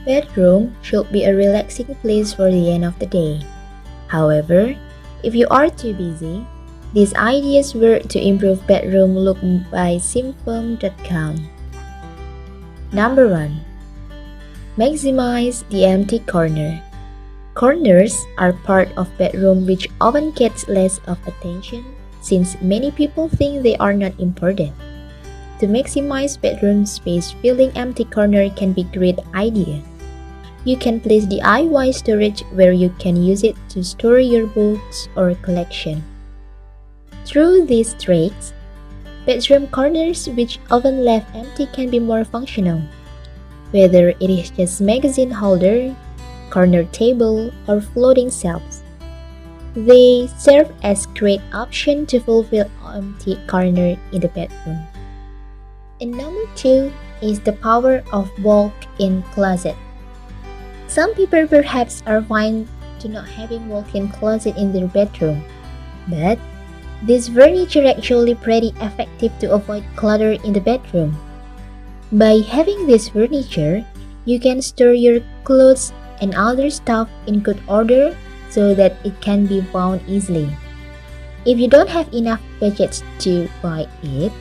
Bedroom should be a relaxing place for the end of the day. However, if you are too busy, these ideas work to improve bedroom look by simfirm.com. Number 1. Maximize the empty corner. Corners are part of bedroom which often gets less of attention since many people think they are not important. To maximize bedroom space, filling empty corner can be a great idea. You can place DIY storage where you can use it to store your books or collection. Through these tricks, bedroom corners which often left empty can be more functional. Whether it is just magazine holder, corner table, or floating shelves, they serve as great option to fulfill empty corner in the bedroom. And number 2 is the power of walk-in closet. Some people perhaps are fine to not having walk-in closet in their bedroom, but this furniture actually pretty effective to avoid clutter in the bedroom. By having this furniture, you can store your clothes and other stuff in good order so that it can be found easily. If you don't have enough budget to buy it,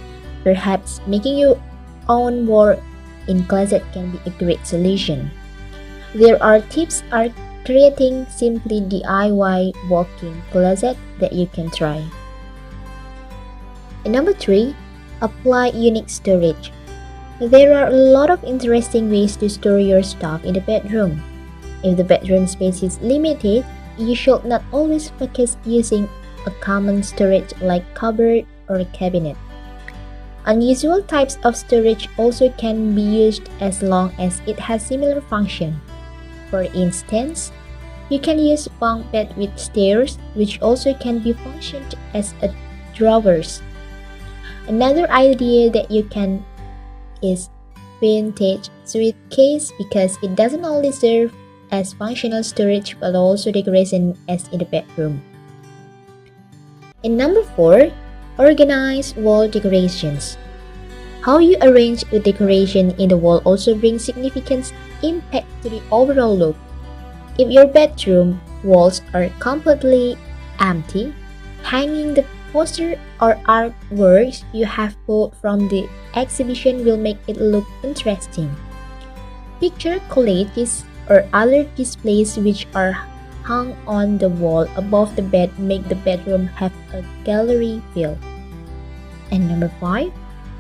perhaps making your own walk-in closet can be a great solution. There are tips are creating simply DIY walk-in closet that you can try. And number 3, apply unique storage. There are a lot of interesting ways to store your stuff in the bedroom. If the bedroom space is limited, you should not always focus using a common storage like cupboard or cabinet. Unusual types of storage also can be used as long as it has similar function. For instance, you can use bunk bed with stairs, which also can be functioned as a drawers. Another idea that you can is vintage suitcase because it doesn't only serve as functional storage but also decoration as in the bedroom. And number 4, organize wall decorations. How you arrange the decoration in the wall also brings significant impact to the overall look. If your bedroom walls are completely empty, hanging the poster or artworks you have bought from the exhibition will make it look interesting. Picture collages or other displays which are hung on the wall above the bed make the bedroom have a gallery feel. And number 5,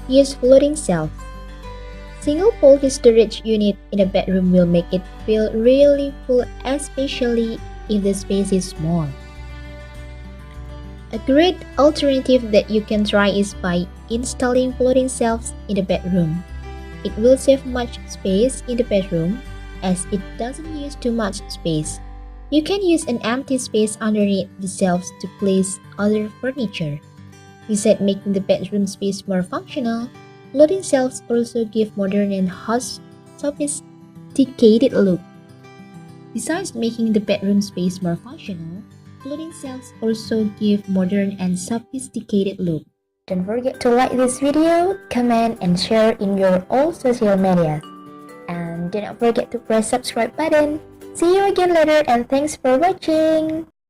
use floating shelves. Single pole storage unit in a bedroom will make it feel really full, especially if the space is small. A great alternative that you can try is by installing floating shelves in the bedroom. It will save much space in the bedroom as it doesn't use too much space. You can use an empty space underneath the shelves to place other furniture. Besides making the bedroom space more functional, floating shelves also give modern and sophisticated look. Besides making the bedroom space more functional, floating shelves also give modern and sophisticated look. Don't forget to like this video, comment, and share in your all social media. And do not forget to press subscribe button. See you again later and thanks for watching.